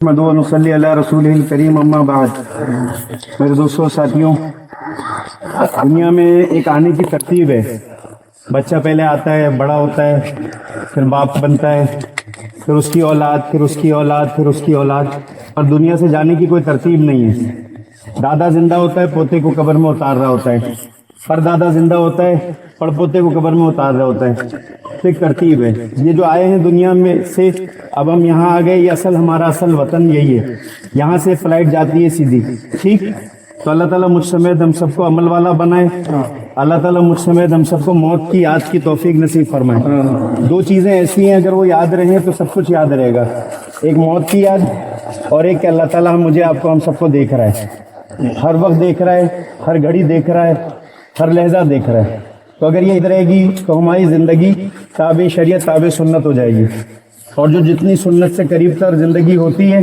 नसल्ली अला रसूलिल करीम अम्मा बाद। मेरे दोस्तों साथियों, दुनिया में एक आने की तरतीब है। बच्चा पहले आता है, बड़ा होता है, फिर बाप बनता है, फिर उसकी औलाद, फिर उसकी औलाद, फिर उसकी औलाद, और दुनिया से जाने की कोई तरतीब नहीं है। दादा जिंदा होता है, पोते को कब्र में उतार रहा होता है, परदादा जिंदा होता है, पड़पोते को कब्र में उतार रहा होता है। तो एक तरतीब है। ये जो आए हैं दुनिया में से, अब हम यहाँ आ गए, ये हमारा असल वतन यही है। यहाँ से फ्लाइट जाती है सीधी, ठीक। तो अल्लाह ताला मुझ समेत हम सबको अमल वाला बनाए। अल्लाह ताला मुझ समेत हम सबको मौत की याद की तौफीक नसीब फरमाए। दो चीज़ें ऐसी हैं, अगर वो याद रहें तो सब कुछ याद रहेगा। एक मौत की याद, और एक अल्लाह ताला मुझे आपको हम सबको देख रहा है, हर वक्त देख रहा है, हर घड़ी देख रहा है, हर लहजा देख रहा है। तो अगर ये रहेगी तो हमारी ज़िंदगी ताबे शरीयत ताबे सुन्नत हो जाएगी। और जो जितनी सुन्नत से करीब तर ज़िंदगी होती है,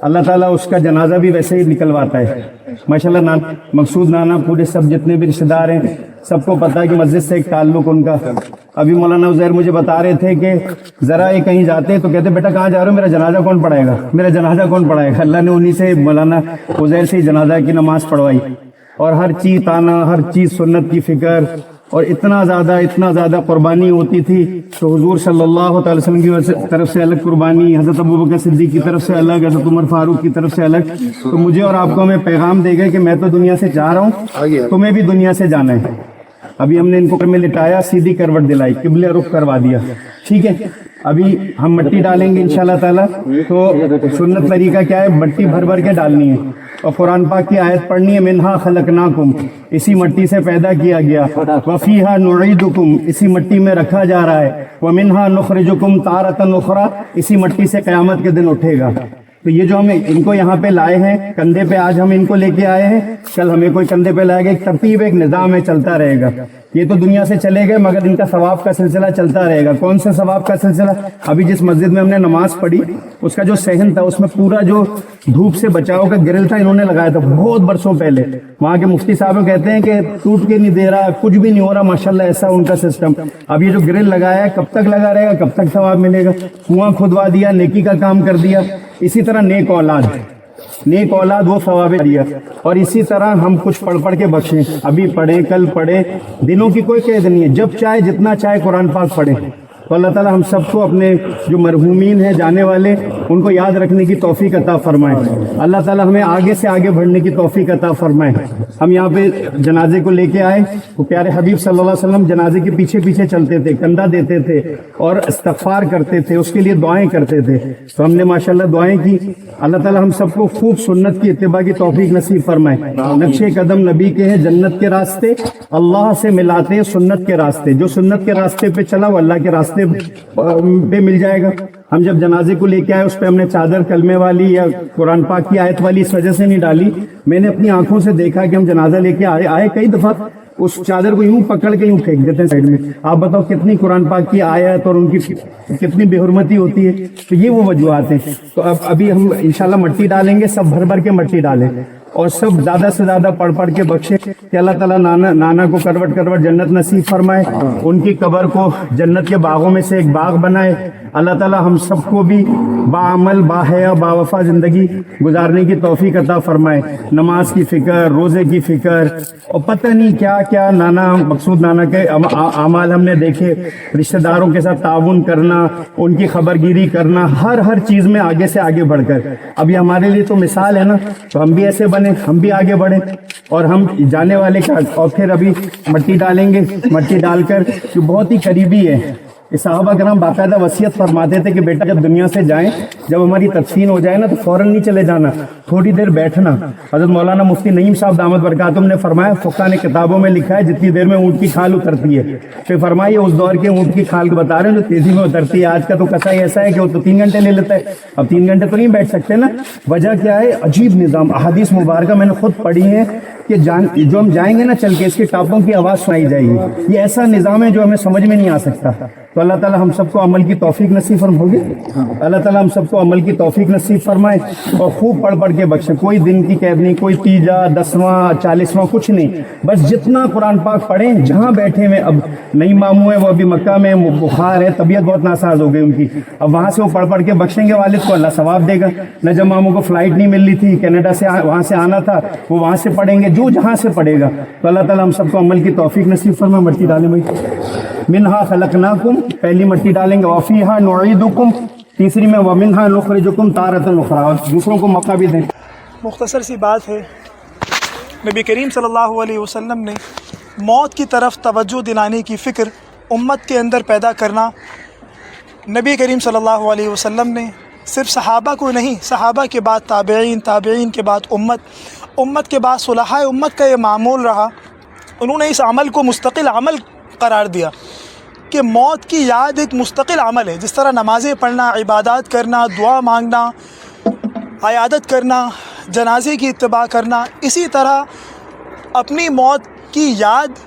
अल्लाह ताला उसका जनाजा भी वैसे ही निकलवाता है। माशाल्लाह मकसूद नाना, पूरे सब जितने भी रिश्तेदार हैं, सबको पता है कि मस्जिद से एक ताल्लुक़ उनका। अभी मौलाना उज़ैर मुझे बता रहे थे कि ज़रा ये कहीं जाते तो कहते बेटा कहाँ जा रहे हो, मेरा जनाजा कौन पढ़ाएगा, मेरा जनाजा कौन पढ़ाएगा। अल्लाह ने उन्हीं से, मौलाना उज़ैर से ही जनाजा की नमाज़ पढ़वाई। और हर चीज़ ताना, हर चीज़ सुन्नत की फ़िक्र, और इतना ज़्यादा कुर्बानी होती थी। तो हुजूर सल्लल्लाहु अलैहि वसल्लम की तरफ से अलग कुर्बानी, हज़रत अबू बकर सिद्दीक़ की तरफ से अलग, हज़रत उमर फारूक की तरफ से अलग। तो मुझे और आपको हमें पैगाम दे गए कि मैं तो दुनिया से जा रहा हूँ, तुम्हें भी दुनिया से जाना है। अभी हमने इनको कर में लिटाया, सीधी करवट दिलाई, किबले रुख करवा दिया, ठीक है। अभी हम मट्टी डालेंगे इंशाल्लाह ताला। तो सुन्नत तरीका क्या है, मट्टी भर भर के डालनी है, और कुरान पाक की आयत पढ़नी है, मिन्हा खलकनाकुम, इसी मट्टी से पैदा किया गया, वफीहा नुईदुकुम, इसी मट्टी में रखा जा रहा है, व मिन्हा नुखरिजुकुम तारतन उखरा, इसी मट्टी से क़यामत के दिन उठेगा। तो ये जो हमें इनको यहाँ पे लाए हैं, कंधे पे आज हम इनको लेके आए हैं, कल हमें कोई कंधे पे लाएगा। एक तरतीब, एक निज़ाम है, चलता रहेगा। ये तो दुनिया से चले गए, मगर इनका सवाब का सिलसिला चलता रहेगा। कौन सा सवाब का सिलसिला? अभी जिस मस्जिद में हमने नमाज पढ़ी, उसका जो सहन था, उसमें पूरा जो धूप से बचाव का ग्रिल था, इन्होंने लगाया था बहुत बरसों पहले। वहाँ के मुफ्ती साहब कहते हैं कि टूट के नहीं दे रहा, कुछ भी नहीं हो रहा, माशाल्लाह, ऐसा उनका सिस्टम। अब ये जो ग्रिल लगाया है, कब तक लगा रहेगा, कब तक सवाब मिलेगा। कुआं खुदवा दिया, नेकी का काम कर दिया। इसी तरह नेक औलाद वो सवाब दिया। और इसी तरह हम कुछ पढ़ पढ़ के बख्शें, अभी पढ़ें, कल पढ़ें, दिनों की कोई कैद नहीं है, जब चाहे जितना चाहे कुरान पाक पढ़ें। तो अल्लाह ताला हम सबको अपने जो मरहूमीन हैं, जाने वाले, उनको याद रखने की तौफीक अता फरमाए। अल्लाह ताला हमें आगे से आगे बढ़ने की तौफीक अता फरमाए। हम यहाँ पे जनाजे को लेके आए, तो प्यारे हबीब सल्लल्लाहु अलैहि वसल्लम जनाजे के पीछे पीछे चलते थे, कंधा देते थे और इस्तग़फ़ार करते थे, उसके लिए दुआएं करते थे। तो हमने माशाल्लाह दुआएं की। अल्लाह ताला हम सबको खूब सुन्नत की इत्तिबा की तौफीक नसीब फरमाए। नक्शे कदम नबी के हैं, जन्नत के रास्ते, अल्लाह से मिलाते सुन्नत के रास्ते। जो सुन्नत के रास्ते पे चला, वो अल्लाह के रास्ते पे मिल जाएगा। हम जब जनाजे को लेके आए, उस पे हमने चादर कलमे वाली या कुरान पाक की आयत वाली इस वजह से नहीं डाली, मैंने अपनी आंखों से देखा कि हम जनाजा लेके आए कई दफा उस चादर को यूं पकड़ के यूं फेंक देते हैं साइड में। आप बताओ कितनी कुरान पाक की आयत और उनकी कितनी बेहुरमती होती है। तो ये वो वजूहात हैं। तो अब अभी हम इंशाल्लाह मट्टी डालेंगे, सब भर भर के मट्टी डालें, और सब ज़्यादा से ज़्यादा पढ़ पढ़ के बख्शे कि अल्लाह ताला नाना को करवट करवट जन्नत नसीब फरमाए, उनकी कब्र को जन्नत के बागों में से एक बाग बनाए। अल्लाह ताला हम सबको भी बाअमल, बाहया, बावफा ज़िंदगी गुजारने की तौफीक अता फरमाए। नमाज की फ़िक्र, रोज़े की फ़िक्र, और पता नहीं क्या क्या नाना, मकसूद नाना के अमाल हमने देखे। रिश्तेदारों के साथ ताउन करना, उनकी खबरगिरी करना, हर चीज़ में आगे से आगे बढ़कर। अभी हमारे लिए तो मिसाल है ना, तो हम भी ऐसे बने, हम भी आगे बढ़े, और हम जाने वाले का। और फिर अभी मट्टी डालेंगे, मट्टी डालकर जो बहुत ही करीबी है, सहाबा करम बाकायदा वसीयत फरमाते थे कि बेटा जब दुनिया से जाएं, जब हमारी तदफीन हो जाए ना, तो फौरन नहीं चले जाना, थोड़ी देर बैठना। हज़रत मौलाना मुफ्ती नईम साहब दामत बरकातुहू ने फरमाया, फ़ुक़हा ने किताबों में लिखा है, जितनी देर में ऊँट की खाल उतरती है। फिर फरमाइए उस दौर के ऊँट की खाल को बता रहे हैं जो तेज़ी में उतरती है। आज का तो कसाई ऐसा है कि वो तो 3 घंटे ले लेता है। अब 3 घंटे तो नहीं बैठ सकते ना। वजह क्या है? अजीब निज़ाम। अहादीस मुबारक मैंने खुद पढ़ी है कि जो हम जाएंगे ना चल के, इसके टापों की आवाज़ सुनाई जाएगी। ये ऐसा निज़ाम है जो हमें समझ में नहीं आ सकता। तो تو اللہ تعالیٰ ہم سب کو عمل کی توفیق نصیب فرمائے. اللہ تعالیٰ ہم سب کو عمل کی توفیق نصیب فرمائے اور خوب پڑھ پڑھ کے بخشے. کوئی دن کی قید نہیں, کوئی 30 10واں 40واں کچھ نہیں, بس جتنا قرآن پاک پڑھیں. جہاں بیٹھے ہوئے, اب نئی ماموں ہیں وہ ابھی مکہ میں, وہ بخار ہے, طبیعت بہت ناساز ہو گئی ان کی, اب وہاں سے وہ پڑھ پڑھ کے بخشیں گے والد کو, اللہ ثواب دے گا. نجم ماموں کو فلائٹ نہیں مل رہی تھی, کینیڈا سے وہاں سے آنا تھا, وہ وہاں سے پڑھیں گے, جو جہاں سے پڑھے گا. تو اللہ تعالیٰ ہم سب کو عمل کی توفیق نصیب فرمائے. مٹی ڈالیں بھائی. منہا خلقناکم, پہلی مٹی ڈالیں گے. وفیہا نعیدکم, تیسری میں ومنہا نخرجکم تارۃ اخری. دوسروں کو موقع بھی دیں. مختصر سی بات ہے, نبی کریم صلی اللہ علیہ وسلم نے موت کی طرف توجہ دلانے کی فکر امت کے اندر پیدا کرنا. نبی کریم صلی اللہ علیہ وسلم نے صرف صحابہ کو نہیں, صحابہ کے بعد تابعین, تابعین کے بعد امت, امت کے بعد صلحاء امت کا یہ معمول رہا. انہوں نے اس عمل کو مستقل عمل قرار دیا کہ موت کی یاد ایک مستقل عمل ہے. جس طرح نمازیں پڑھنا, عبادات کرنا, دعا مانگنا, عیادت کرنا, جنازے کی اتباع کرنا, اسی طرح اپنی موت کی یاد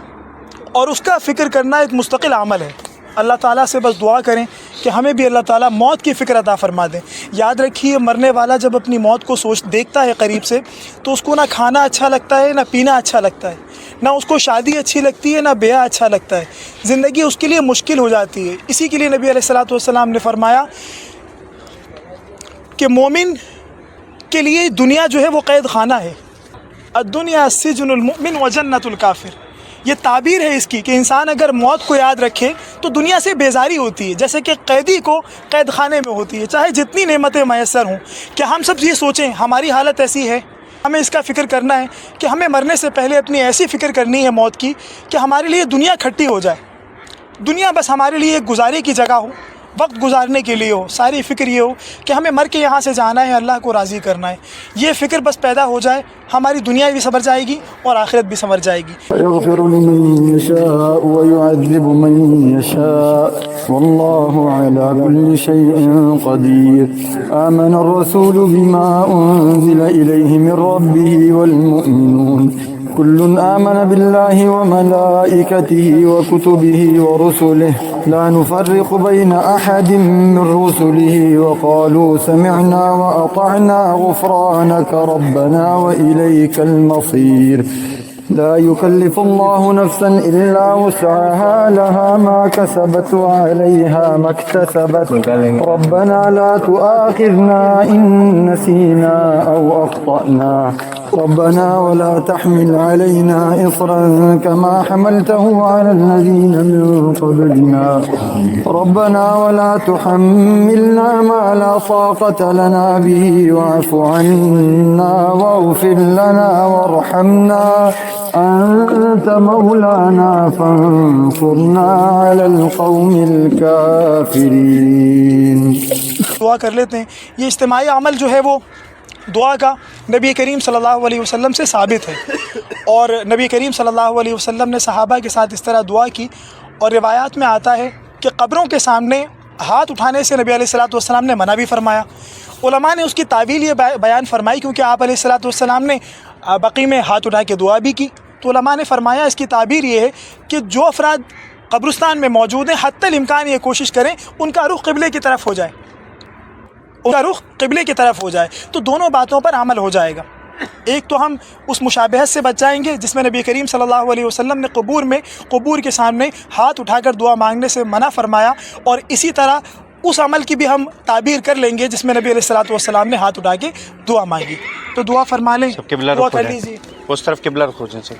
اور اس کا فکر کرنا ایک مستقل عمل ہے. اللہ تعالیٰ سے بس دعا کریں کہ ہمیں بھی اللہ تعالیٰ موت کی فکر عطا فرما دیں. یاد رکھیے, مرنے والا جب اپنی موت کو دیکھتا ہے قریب سے, تو اس کو نہ کھانا اچھا لگتا ہے, نہ پینا اچھا لگتا ہے, نہ اس کو شادی اچھی لگتی ہے, نہ بیاہ اچھا لگتا ہے. زندگی اس کے لیے مشکل ہو جاتی ہے. اسی کے لیے نبی علیہ الصلوۃ والسلام نے فرمایا کہ مومن کے لیے دنیا جو ہے وہ قید خانہ ہے. الدنیا سجن المؤمن وجنت الکافر. یہ تعبیر ہے اس کی کہ انسان اگر موت کو یاد رکھے تو دنیا سے بیزاری ہوتی ہے, جیسے کہ قیدی کو قید خانے میں ہوتی ہے, چاہے جتنی نعمتیں میسر ہوں. کیا ہم سب یہ سوچیں ہماری حالت ایسی ہے؟ ہمیں اس کا فکر کرنا ہے کہ ہمیں مرنے سے پہلے اپنی ایسی فکر کرنی ہے موت کی کہ ہمارے لیے دنیا کھٹی ہو جائے. دنیا بس ہمارے لیے ایک گزارے کی جگہ ہو, وقت گزارنے کے لیے ہو. ساری فکر یہ ہو کہ ہمیں مر کے یہاں سے جانا ہے, اللہ کو راضی کرنا ہے. یہ فکر بس پیدا ہو جائے, ہماری دنیا بھی سنور جائے گی اور آخرت بھی سنور جائے گی. يغفر لمن يشاء ويعذب من يشاء والله على كل شيء قدير. آمن الرسول بما أنزل إليه من ربه والمؤمنون كل آمن بالله وملائكته وكتبه ورسله لا نفرق بين أحد من رسله وقالوا سمعنا وأطعنا غفرانك ربنا وإليك المصير. لا يكلف الله نفسا إلا وسعها لها ما كسبت وعليها ما اكتسبت ربنا لا تؤاخذنا إن نسينا أو أخطأنا ربنا ولا تحمل علينا إصرا كما حملته على الذين من قبلنا ربنا ولا تحملنا ما لا طاقة لنا به واعف عنا واغفر لنا وارحمنا أنت مولانا فانصرنا على القوم الكافرين. دعا کر لیتے ہیں. یہ اجتماعی عمل جو ہے وہ دعا کا نبی کریم صلی اللہ علیہ وسلم سے ثابت ہے, اور نبی کریم صلی اللہ علیہ وسلم نے صحابہ کے ساتھ اس طرح دعا کی. اور روایات میں آتا ہے کہ قبروں کے سامنے ہاتھ اٹھانے سے نبی علیہ الصلوۃ والسلام نے منع بھی فرمایا. علماء نے اس کی تعویل یہ بیان فرمائی کیونکہ آپ علیہ الصلوۃ والسلام نے بقیع میں ہاتھ اٹھا کے دعا بھی کی. تو علماء نے فرمایا اس کی تعبیر یہ ہے کہ جو افراد قبرستان میں موجود ہیں حتی الامکان یہ کوشش کریں ان کا رخ قبلے کی طرف ہو جائے, ان کا رخ قبلے کی طرف ہو جائے, تو دونوں باتوں پر عمل ہو جائے گا. ایک تو ہم اس مشابہت سے بچ جائیں گے جس میں نبی کریم صلی اللہ علیہ وسلم نے قبور کے سامنے ہاتھ اٹھا کر دعا مانگنے سے منع فرمایا, اور اسی طرح اس عمل کی بھی ہم تعبیر کر لیں گے جس میں نبی علیہ الصلوۃ والسلام نے ہاتھ اٹھا کے دعا مانگی. تو دعا فرما لیں, دعا کر لیجیے. اس طرف قبلہ رخ ہو جائے.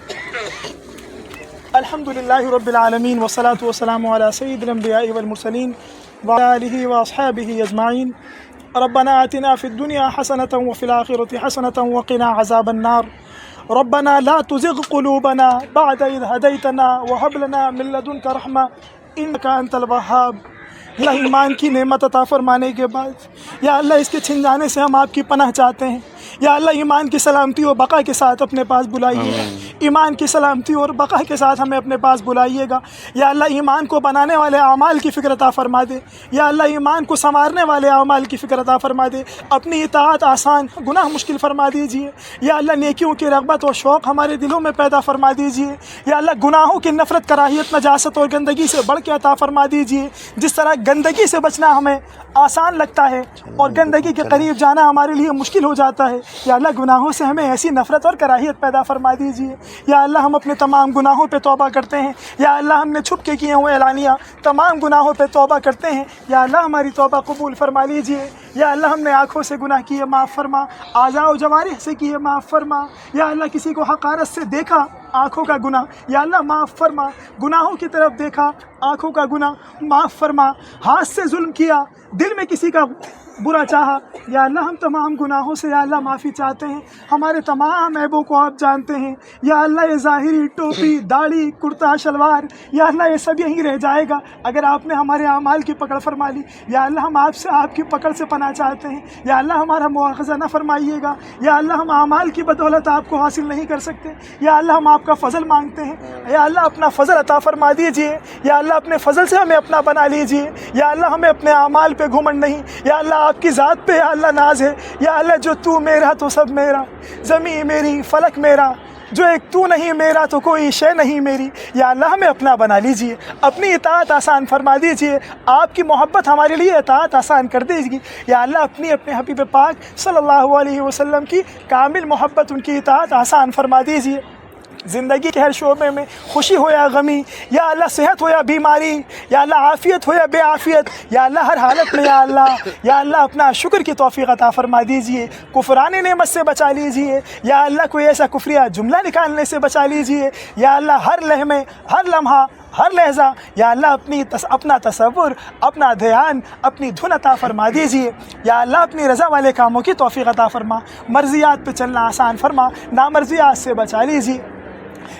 الحمدللہ رب العالمین والصلاة والسلام علی سید الانبیاء والمرسلین وعلی آلہ واصحابہ اجمعین. ربنا آتنا فی الدنیا حسنة وفی الآخرة حسنة وقنا عذاب النار. ربنا لا تزغ قلوبنا بعد إذ هديتنا وهب لنا من لدنك رحمة إنك أنت الوهاب. अल्लाह ईमान की नेमत अता फरमाने के बाद या अल्लाह इसके छिन जाने से हम आपकी पनाह चाहते हैं। या अल्लाह ईमान की सलामती और बका के साथ अपने पास बुलाइए, ईमान की सलामती और बका के साथ हमें अपने पास बुलाइएगा। या अल्लाह ईमान को बनाने वाले आमाल की फ़िक्र अता फरमा दे, या अल्लाह ईमान को संवारने वाले आमाल की फ़िक्र अता फरमा दे। अपनी इताअत आसान, गुनाह मुश्किल फरमा दीजिए। या अल्लाह नेकियों की रग़बत और शौक़ हमारे दिलों में पैदा फरमा दीजिए। या अल्लाह गुनाहों की नफ़रत, कराहियत, नजासत और गंदगी से बढ़ के अता फरमा दीजिए। जिस तरह गंदगी से बचना हमें आसान लगता है और गंदगी के करीब जाना हमारे लिए मुश्किल हो जाता है, या अल्लाह गुनाहों से हमें ऐसी नफ़रत और कराहियत पैदा फरमा दीजिए। या अल्लाह हम अपने तमाम गुनाहों पे तौबा करते हैं। या अल्लाह हमने छुप के किए हुए एलानिया तमाम गुनाहों पे तौबा करते हैं। या अल्लाह हमारी तौबा कबूल फरमा लीजिए। या अल्लाह हमने आँखों से गुनाह किए माफ़ फरमा, आज़ा और जवारिह से किए माफ़ फरमा। या अल्लाह किसी को हक़ारत से देखा, आँखों का गुनाह, या अल्लाह माफ़ फरमा। गुनाहों की तरफ देखा, आँखों का गुनाह माफ़ फरमा। हाथ से जुल्म किया, दिल में किसी का बुरा चाहा, या अल्लाह हम तमाम गुनाहों से या अल्लाह माफ़ी चाहते हैं। हमारे तमाम ऐबों को आप जानते हैं। या अल्लाह ये ज़ाहिरी टोपी, दाढ़ी, कुर्ता, शलवार, या अल्लाह ये सब यहीं रह जाएगा अगर आपने हमारे आमाल की पकड़ फरमा ली। या अल्लाह हम आपसे आपकी पकड़ से पनाह चाहते हैं। या अल्लाह हमारा मुआख़ज़ा न फरमाइएगा। या अल्लाह हम आमाल की बदौलत आपको हासिल नहीं कर सकते। या अल्लाह हम आपका फ़ज़ल मांगते हैं। या अल्लाह अपना फ़ज़ल अता फरमा दीजिए। या अल्लाह अपने फ़ज़ल से हमें अपना बना लीजिए। या अल्लाह हमें अपने आमाल पे घुमंड नहीं, या अल्लाह आपकी ज़ात पे या अल्लाह नाज है। या अल्लाह जो तू मेरा तो सब मेरा, ज़मीं मेरी फलक मेरा, जो एक तू नहीं मेरा तो कोई शय नहीं मेरी। या अल्लाह हमें अपना बना लीजिए, अपनी इताअत आसान फरमा दीजिए। आपकी मोहब्बत हमारे लिए इताअत आसान कर देगी। या अल्लाह अपने हबीब पाक सल्लल्लाहु अलैहि वसल्लम की कामिल मोहब्बत, उनकी इताअत आसान फरमा दीजिए। ज़िंदगी के हर शोबे में खुशी हो या गमी, या अल्लाह सेहत हो या बीमारी, या अल्लाह आफ़ियत हो या बेआफ़ियत, या अल्लाह हर हालत में या अल्लाह अपना शुक्र की तौफ़ीक़ अता फ़रमा दीजिए। कुफ़रान नेमत से बचा लीजिए। या अल्लाह कोई ऐसा कुफ्रिया जुमला निकालने से बचा लीजिए। या अल्लाह हर लहमे, हर लम्हा, हर लहजा या अल्लाह अपना तसव्वुर, अपना ध्यान, अपनी धुन अता फ़रमा दीजिए। या अल्लाह अपनी रज़ा वाले कामों की तौफ़ीक़ अता फ़रमा, मर्ज़ियात पे चलना आसान फ़रमा, नामर्ज़ियात से बचा लीजिए।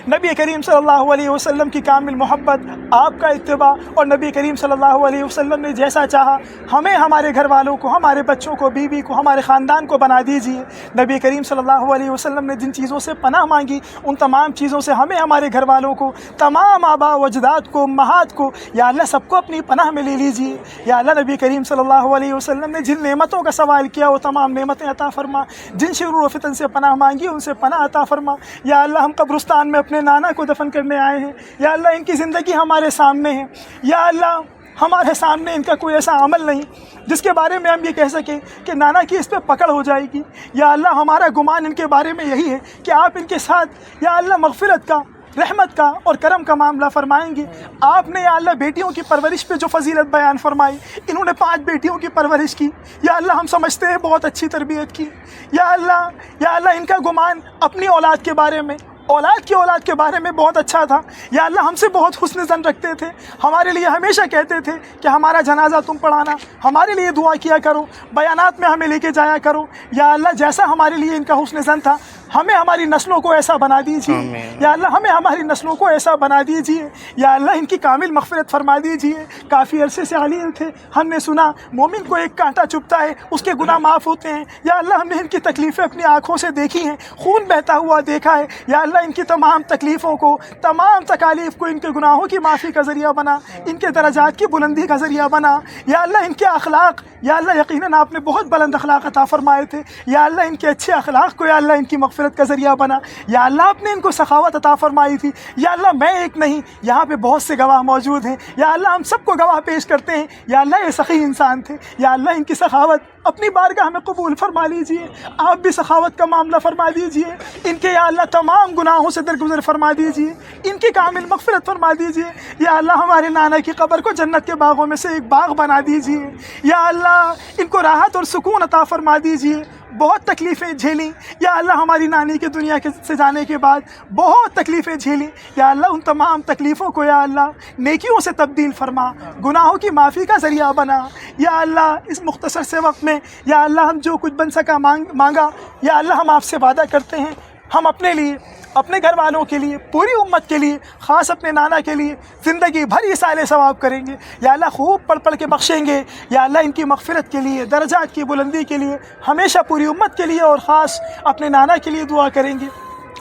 नबी करीम सल्लल्लाहु अलैहि वसल्लम की कामिल मोहब्बत, आपका इत्तिबा, और नबी करीम सल्लल्लाहु अलैहि वसल्लम ने जैसा चाहा हमें, हमारे घर वालों को, हमारे बच्चों को, बीवी को, हमारे ख़ानदान को बना दीजिए। नबी करीम सल्लल्लाहु अलैहि वसल्लम ने जिन चीज़ों से पनाह मांगी, उन तमाम चीज़ों से हमें, हमारे घर वालों को, तमाम आबा व अजदाद को, उम्महात को, या अल्लाह सबको अपनी पनाह में ले लीजिए। या अल्लाह नबी करीम सल्लल्लाहु अलैहि वसल्लम ने जिन नेमतों का सवाल किया वो तमाम नेमतें अता फ़रमा, जिन शुरूर व फितन से पनाह मांगी उनसे पनाह अता फ़रमा। या अल्लाह हम कब्रिस्तान में अपने नाना को दफन करने आए हैं। या अल्लाह इनकी ज़िंदगी हमारे सामने है। या अल्लाह हमारे सामने इनका कोई ऐसा अमल नहीं जिसके बारे में हम ये कह सकें कि नाना की इस पर पकड़ हो जाएगी। या अल्लाह हमारा गुमान इनके बारे में यही है कि आप इनके साथ या अल्लाह मग़फ़िरत का, रहमत का और करम का मामला फरमाएंगे। आपने या अल्लाह बेटियों की परवरिश पे जो फजीलत बयान फरमाई, इन्होंने 5 बेटियों की परवरिश की। या अल्लाह हम समझते हैं बहुत अच्छी तरबियत की। या अल्लाह इनका गुमान अपनी औलाद के बारे में, औलाद के बारे में बहुत अच्छा था। या अल्लाह हमसे बहुत हुस्न ज़न रखते थे, हमारे लिए हमेशा कहते थे कि हमारा जनाजा तुम पढ़ाना, हमारे लिए दुआ किया करो, बयानात में हमें लेके जाया करो। या अल्लाह जैसा हमारे लिए इनका हुस्न ज़न था, हमें हमारी नस्लों को ऐसा बना दीजिए। या अल्लाह हमें हमारी नस्लों को ऐसा बना दीजिए। या अल्लाह इनकी कामिल मग़फ़िरत फरमा दीजिए। काफ़ी अरसे से अलील थे, हमने सुना मोमिन को एक कांटा चुभता है उसके गुनाह माफ़ होते हैं। या अल्लाह हमने इनकी तकलीफ़ें अपनी आँखों से देखी हैं, खून बहता हुआ देखा है। या अल्लाह इनकी तमाम तकलीफ़ों को, तमाम तकालीफ़ को इनके गुनाहों की माफ़ी का ज़रिया बना, इनके दरजात की बुलंदी का ज़रिया बना। या अल्लाह इनके अखलाक, या अल्लाह यकीनन आपने बहुत बुलंद अखलाक अता फ़रमाए थे। या अल्लाह इनके अच्छे अखलाक को या अल्लाह इनकी मग़फ़िरत का ज़रिया बना। या अल्लाह आपने इनको सखावत अता फ़रमाई थी। या अल्लाह मैं एक नहीं, यहाँ पे बहुत से गवाह मौजूद हैं। या अल्लाह हम सबको गवाह पेश करते हैं। या अल्लाह ये सखी इंसान थे। या अल्लाह इनकी सखावत अपनी बारगाह में कबूल फरमा लीजिए। आप भी सखावत का मामला फरमा दीजिए। इनके या अल्लाह तमाम गुनाहों से दरगुजर फरमा दीजिए, इनकी कामिल मग़फ़िरत फरमा दीजिए। या अल्लाह हमारे नाना की कब्र को जन्नत के बागों में से एक बाग बना दीजिए। या अल्लाह इनको राहत और सुकून अता फरमा दीजिए। बहुत तकलीफ़ें झेली या अल्लाह, हमारी नानी के दुनिया के से जाने के बाद बहुत तकलीफ़ें झेली। या अल्लाह उन तमाम तकलीफ़ों को या अल्लाह नेकियों से तब्दील फरमा, गुनाहों की माफ़ी का ज़रिया बना। या अल्लाह इस मुख्तसर से वक्त में या अल्लाह हम जो कुछ बन सका मांगा। या अल्लाह हम आपसे वादा करते हैं, हम अपने लिए, اپنے گھر والوں کے لیے، پوری امت کے لیے، خاص اپنے نانا کے لیے زندگی بھر ایصال ثواب کریں گے. یا اللہ خوب پڑھ پڑھ کے بخشیں گے. یا اللہ ان کی مغفرت کے لیے، درجات کی بلندی کے لیے ہمیشہ پوری امت کے لیے اور خاص اپنے نانا کے لیے دعا کریں گے.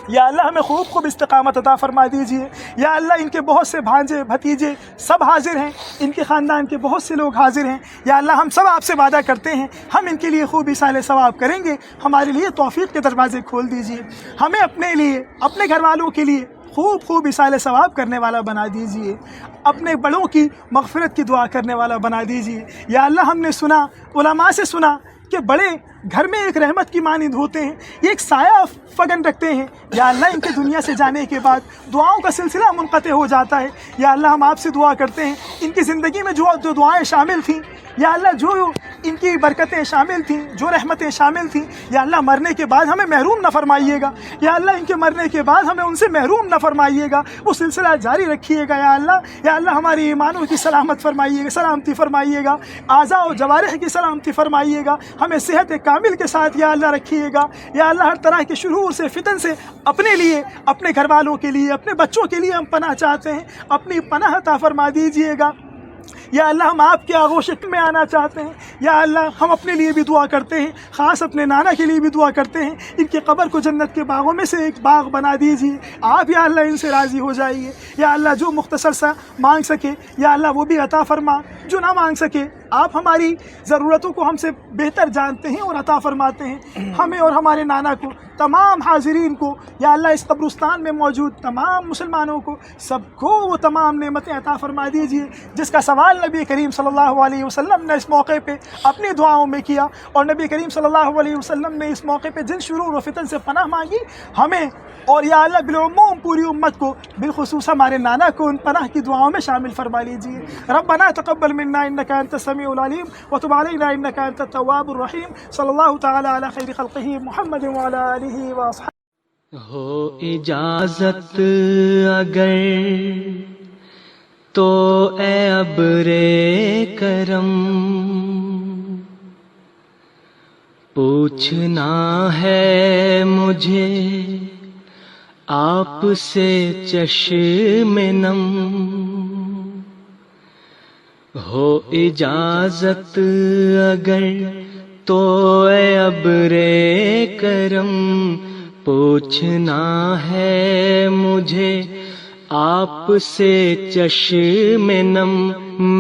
یا اللہ ہمیں خوب خوب استقامت عطا فرما دیجئے. یا اللہ ان کے بہت سے بھانجے بھتیجے سب حاضر ہیں، ان کے خاندان کے بہت سے لوگ حاضر ہیں. یا اللہ ہم سب آپ سے وعدہ کرتے ہیں ہم ان کے لیے خوب ایصال ثواب کریں گے. ہمارے لیے توفیق کے دروازے کھول دیجئے. ہمیں اپنے لیے، اپنے گھر والوں کے لیے خوب ایصال ثواب کرنے والا بنا دیجئے. اپنے بڑوں کی مغفرت کی دعا کرنے والا بنا دیجئے. یا اللہ ہم نے سنا، علماء سے سنا کہ بڑے گھر میں ایک رحمت کی مانند ہوتے ہیں، یہ ایک سایہ فگن رکھتے ہیں. یا اللہ ان کے دنیا سے جانے کے بعد دعاؤں کا سلسلہ منقطع ہو جاتا ہے. یا اللہ ہم آپ سے دعا کرتے ہیں ان کی زندگی میں جو دعائیں شامل تھیں، یا اللہ جو ان کی برکتیں شامل تھیں، جو رحمتیں شامل تھیں، یا اللہ مرنے کے بعد ہمیں محروم نہ فرمائیے گا. یا اللہ ان کے مرنے کے بعد ہمیں ان سے محروم نہ فرمائیے گا، وہ سلسلہ جاری رکھیے گا. یا اللہ ہماری ایمانوں کی سلامت فرمائیے گا، سلامتی فرمائیے گا، اعضاء و جوارح کی سلامتی فرمائیے گا، ہمیں صحت کامل کے ساتھ یا اللہ رکھیے گا. یا اللہ ہر طرح کے شرور سے، فتن سے اپنے لیے، اپنے گھر والوں کے لیے، اپنے بچوں کے لیے ہم پناہ چاہتے ہیں، اپنی پناہ عطا فرما دیجئے گا. یا اللہ ہم آپ کے آغوش میں آنا چاہتے ہیں. یا اللہ ہم اپنے لیے بھی دعا کرتے ہیں، خاص اپنے نانا کے لیے بھی دعا کرتے ہیں، ان کی قبر کو جنت کے باغوں میں سے ایک باغ بنا دیجیے. آپ یا اللہ ان سے راضی ہو جائیے. یا اللہ جو مختصر سا مانگ سکے یا اللہ وہ بھی عطا فرما، جو نہ مانگ سکے آپ ہماری ضرورتوں کو ہم سے بہتر جانتے ہیں اور عطا فرماتے ہیں. ہمیں اور ہمارے نانا کو، تمام حاضرین کو، یا اللہ اس قبرستان میں موجود تمام مسلمانوں کو، سب کو وہ تمام نعمتیں عطا فرما دیجیے جس کا سوال نبی کریم صلی اللہ علیہ وسلم نے اس موقع پہ اپنی دعاؤں میں کیا. اور نبی کریم صلی اللہ علیہ وسلم نے اس موقع پہ جن شرور و فتن سے پناہ مانگی، ہمیں اور یا اللہ بالعموم پوری امت کو، بالخصوص ہمارے نانا کو ان پناہ کی دعاؤں میں شامل فرما لیجیے. ربنا تقبل منا انک انت السمیع العلیم وتب علینا انک انت التواب الرحیم. صلی اللہ تعالی علی خیر خلقہ محمد وعلی آلہ واصحابہ. ہو اجازت اگر تو اے ابر کرم، پوچھنا ہے مجھے آپ سے چشم نم. ہو اجازت اگر تو اے ابر کرم، پوچھنا ہے مجھے آپ سے چشم نم.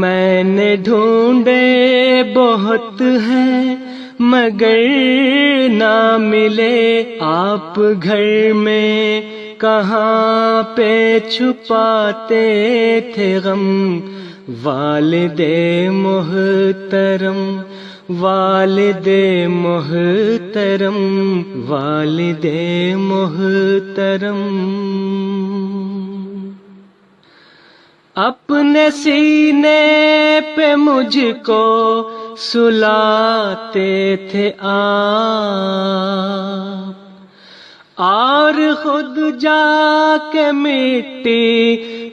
میں نے ڈھونڈے بہت ہیں مگر نہ ملے آپ گھر میں، کہاں پہ چھپاتے تھے غم. والد محترم، والد محترم، والد محترم، اپنے سینے پہ مجھ کو سلاتے تھے آپ، اور خود جا کے مٹی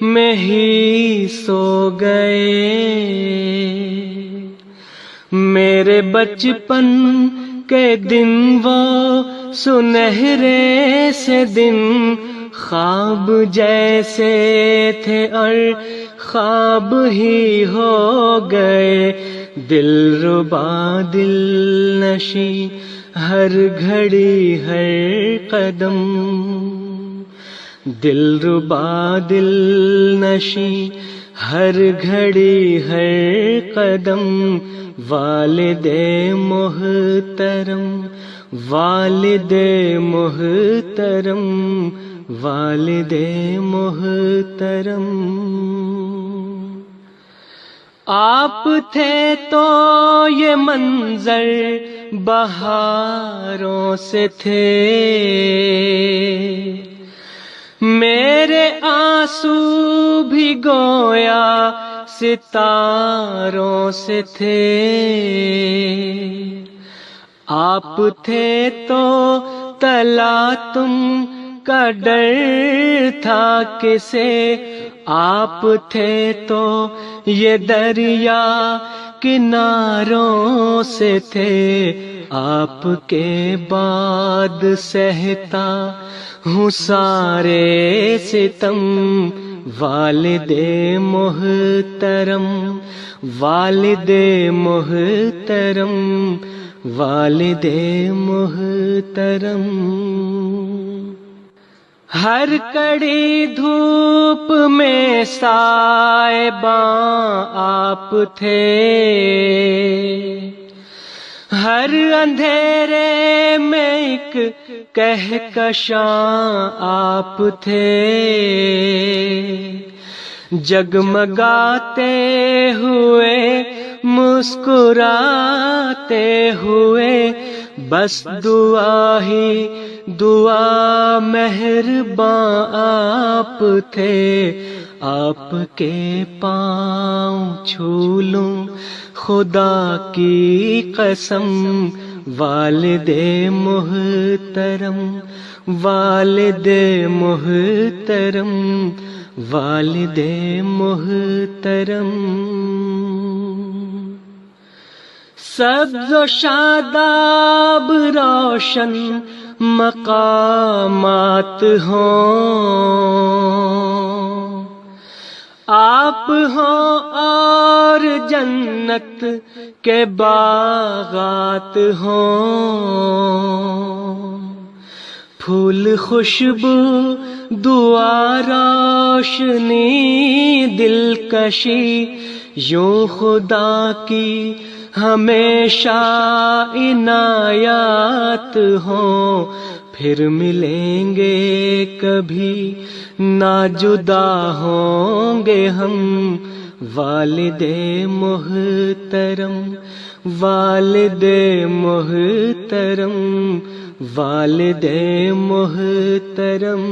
میں ہی سو گئے. میرے بچپن کے دن وہ سنہرے سے دن، خواب جیسے تھے اور خواب ہی ہو گئے. دلربا دل نشیں ہر گھڑی ہر قدم، دلربا دل نشیں ہر گھڑی ہر قدم. والد محترم، والد محترم، والد محترم. آپ تھے تو یہ منظر بہاروں سے تھے، میرے آنسو بھی گویا ستاروں سے تھے. آپ تھے تو تلا تم کا ڈر تھا کسے، آپ تھے تو یہ دریا کناروں سے تھے، آپ کے بعد سہتا ہوں سارے ستم، والد محترم، والد محترم، والد محترم۔ ہر کڑی دھوپ میں سائباں آپ تھے، ہر اندھیرے میں ایک کہکشاں آپ تھے، جگمگاتے ہوئے مسکراتے ہوئے، بس دعا ہی دعا مہرباں آپ تھے، آپ کے پاؤں چھو لوں خدا کی قسم، والد محترم، والد محترم، والد محترم۔ سبز و شاداب روشن مقامات ہوں، آپ ہوں اور جنت کے باغات ہوں، پھول خوشبو دعا روشنی دلکشی، یوں خدا کی ہمیشہ عنایات ہوں، پھر ملیں گے کبھی نہ جدا ہوں گے ہم، والد محترم، والد محترم، والد محترم۔